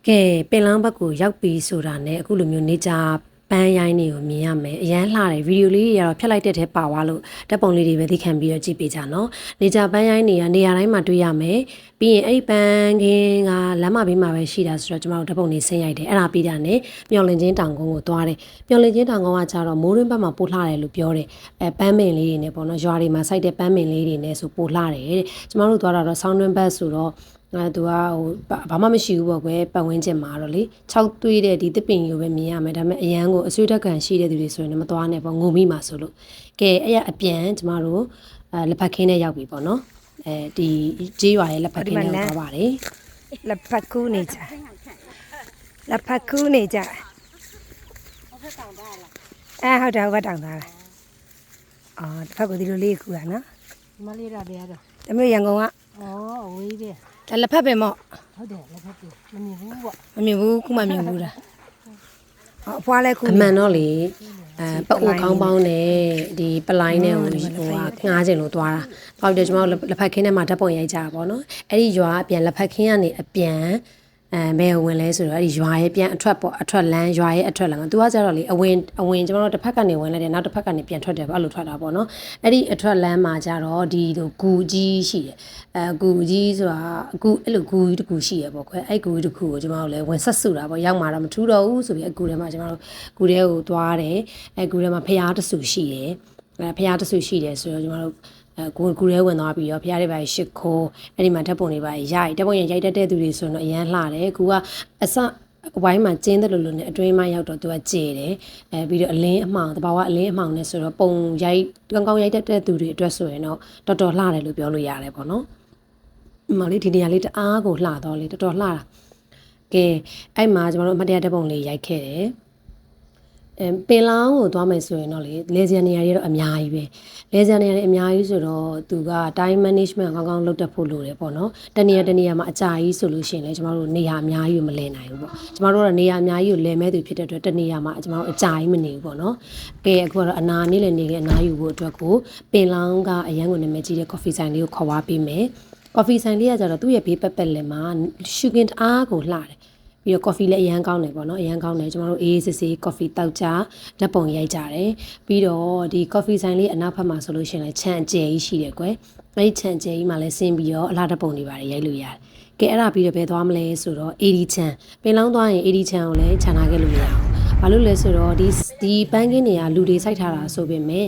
ကဲပင်လောင်းဘက်ကိုရောက်ပြီဆိုတာနဲ့အခုလိုမျိုးနေကြပန်းရိုင်းတွေကိုမြင်ရမယ်အရန်လှတယ်ဗီဒီယိုလေးတွေကတော့ဖြတ်လိုက်တဲ့ထဲပါသွားလို့ဓာတ်ပုံလေးတွေပဲသိခံပြီးတော့ကြည့်ပေးကြနော်နေကြပန်းရိုင်းတွေကနေရာတိုင်းမှာတွေ့ရမယ်ပြီးရင်အဲ့ဒီပန်းခင်းကလမ်းမဘေးမှာပဲရှိတာဆိုတော့ကျမတို့ဓာတ်ပုံလေးဆင်းရိုက်တယ်အဲ့ဒါပြီးတာနဲ့မျော်လင့်ချင်းတောင်ကုန်းကိုသွားတယ်မျော်လင့်ချင်းတောင်ကုန်းကကျတော့မိုးရင်းဘက်မှာပို့လှတယ်လို့ပြောတယ်ပန်းမင်လေးတွေနဲ့ပေါ့နော်ရွာတွေမှာစိုက်တဲ့ပန်းမင်လေးတွေနဲ့ဆိုပို့လှတယ်တဲ့ကျမတို့သွားတာတော့ဆောင်းတွင်းဘက်ဆိုတော့သူကဘာမှမရှိဘူးပေါ့ကွယ်ပတ်ဝန်းကျင်မှာတော့လေ6သွေးတဲ့ဒီတစ်ပင်ကြီးကိုပဲမြင်ရမယ်ဒါပေမဲ့အရန်ကိုအဆွေးတက်ကန်ရှိတဲ့သူတွေဆိုရင်မသွားနဲ့ပေါ့ငုံမိမှာဆိုလို့ကဲအဲ့ရအပြန်ကျမတို့လက်ဖက်ခင်းနဲ့ရောက်ပြီပေါ့နော်ဒီကြေးရွာရဲ့လက်ဖက်ခင်းနဲ့ရောက်သွားပါတယ်လက်ဖက်ခူးနေကြလက်ဖက်ခူးနေကြဟုတ်တယ်ဟုတ်တောင်သားလားတစ်ဖက်ကိုဒီလိုလေးခူးတာနော်မလေးရပြရတော့တမျိုးရန်ကုန်ကအဝေးတယ်လက်ဖက်ပင်မော့ဟုတ်တယ်လက်ဖက်ပင်မမြင်ဘူးပေါ့မမြင်ဘူးခုမှမြင်ဘူးလားအဖွားလဲခုအမှန်တော့လေပအိုခေါင်းပေါင်းနဲ့ဒီပလိုင်းနဲ့ဟိုငားကျင်လို့သွားတာပေါ့တယ်ကျွန်တော်လက်ဖက်ခင်းထဲမှာဓာတ်ပုံရိုက်ကြတာပေါ့နော်အဲ့ဒီရွာအပြန်လက်ဖက်ခင်းကနေအပြန်ဘယ်ဝင်လဲဆိုတော့အဲ့ဒီရွာရဲ့ပြန်အထွက်ပေါ့အထွက်လမ်းရွာရဲ့အထွက်လမ်းမှာသူကကြတော့လေအဝင်ကျွန်တော်တို့တစ်ဖက်ကနေဝင်လိုက်တယ်နောက်တစ်ဖက်ကနေပြန်ထွက်တယ်ပေါ့အဲ့လိုထွက်တာပေါ့နော်အဲ့ဒီအထွက်လမ်းမှာကြတော့ဒီလိုဂူကြီးရှိတယ်ဂူကြီးဆိုတာဂူအဲ့လိုဂူကြီးတစ်ခုရှိရပေါ့ခွဲအဲ့ဂူကြီးတစ်ခုကိုကျွန်တော်တို့လည်းဝင်ဆက်စုတာပေါ့ရောက်မှာတော့မထူးတော့ဘူးဆိုပြီးအဂူထဲမှာကျွန်တော်တို့ဂူထဲကိုသွားတယ်အဲ့ဂူထဲမှာဖျားတဆူရှိတယ်ဖျားတဆူရှိတယ်ဆိုတော့ကျွန်တော်တို့ကူရဲဝင်သွားပြီးတော့ဖျားတွေပါရှစ်ခိုးအဲ့ဒီမှာဓာတ်ပုံတွေပါရိုက်ဓာတ်ပုံရိုက်တတ်တဲ့သူတွေဆိုတော့အရန်လှတယ်ကူကအစဝိုင်းမှာကျင်းတယ်လို့နဲ့အတွင်းမှာရောက်တော့သူကကျေတယ်ပြီးတော့အလင်းအမှောင်တဘာဝအလင်းအမှောင်နဲ့ဆိုတော့ပုံရိုက်ကောင်းရိုက်တတ်တဲ့သူတွေအတွက်ဆိုရင်တော့တော်တော်လှတယ်လို့ပြောလို့ရတယ်ပေါ့နော်မလေးဒီနေရာလေးတအားကိုလှတော့လေတော်တော်လှတာကဲအဲ့မှာကျွန်တော်တို့အမတရားဓာတ်ပုံလေးရိုက်ခဲ့တယ်ပင်လောင်းကိုသွားမယ်ဆိုရင်တော့လေစရာနေရာတွေတော့အများကြီးပဲလေစရာနေရာတွေအများကြီးဆိုတော့သူက time management ကောင်းကောင်းလုပ်တတ်ဖို့လိုတယ်ပေါ့နော်တနေရာမှာအကြာကြီးဆိုလို့ရှိရင်လေကျမတို့နေရာအများကြီးကိုမလဲနိုင်ဘူးပေါ့ကျမတို့ကတော့နေရာအများကြီးကိုလဲမဲ့သူဖြစ်တဲ့အတွက်တနေရာမှာကျမတို့အကြာကြီးမနေဘူးပေါ့နော်ကဲအခုကတော့အနာနေလေနေကအနာယူဖို့အတွက်ကိုပင်လောင်းကအရန်ကိုနာမည်ကြီးတဲ့ coffee ဆိုင်လေးကိုခေါ်သွားပေးမယ် coffee ဆိုင်လေးကကျတော့သူ့ရဲ့ဘေးပတ်ပတ်လည်မှာရှူကင်တအားကိုလှတယ်ပြီးတော့ coffee လည်းအရန်ကောင်းတယ်ပေါ့နော်အရန်ကောင်းတယ်ကျွန်တော်တို့အေးစစ်စစ် coffee တောက်ကြဓာတ်ပုံရိုက်ကြတယ်ပြီးတော့ဒီ coffee ဆိုင်လေးအနောက်ဘက်မှာဆိုလို့ရှိရင်လည်းခြံအကျယ်ကြီးရှိတယ်ကွယ်အဲဒီခြံအကျယ်ကြီးမှာလည်းဆင်းပြီးတော့အလားဓာတ်ပုံတွေပါတယ်ရိုက်လို့ရတယ်ကဲအဲ့ဒါပြီးတော့ဘယ်သွားမလဲဆိုတော့ AD ခြံပင်လောင်းသွားရင် AD ခြံကိုလည်းခြံထားခဲ့လို့မရဘူးဘာလို့လဲဆိုတော့ဒီပန်းကင်းတွေကလူတွေစိုက်ထားတာဆိုပေမဲ့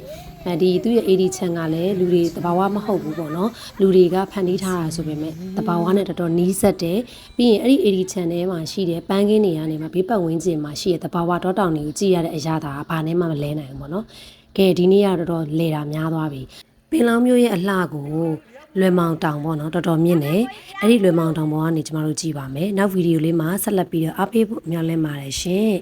ဒီသူ့ရဲ့ AD ခြံကလည်းလူတွေတဘာဝမဟုတ်ဘူးပေါ့နော်လူတွေကဖန်တီးထားတာဆိုပေမဲ့တဘာဝနဲ့တော်တော်နီးစပ်တယ်ပြီးရင်အဲ့ဒီ AD ခြံထဲမှာရှိတဲ့ပန်းကင်းတွေကနေမှဘေးပတ်ဝန်းကျင်မှာရှိတဲ့တဘာဝတောတောင်တွေကိုကြည့်ရတဲ့အရာသာဘာနဲ့မှမလဲနိုင်ဘူးပေါ့နော်ကဲဒီနေ့ကတော့တော်တော်လဲတာများသွားပြီပင်လောင်းမျိုးရဲ့အလှကိုလွယ်မောင်တောင်ပေါ့နော်တော်တော်မြင့်တယ်အဲ့ဒီလွယ်မောင်တောင်ပေါ်ကနေကျမတို့ကြည့်ပါမယ်နောက်ဗီဒီယိုလေးမှာဆက်လက်ပြီးတော့အားပေးဖို့မျှော်လင့်ပါတယ်ရှင်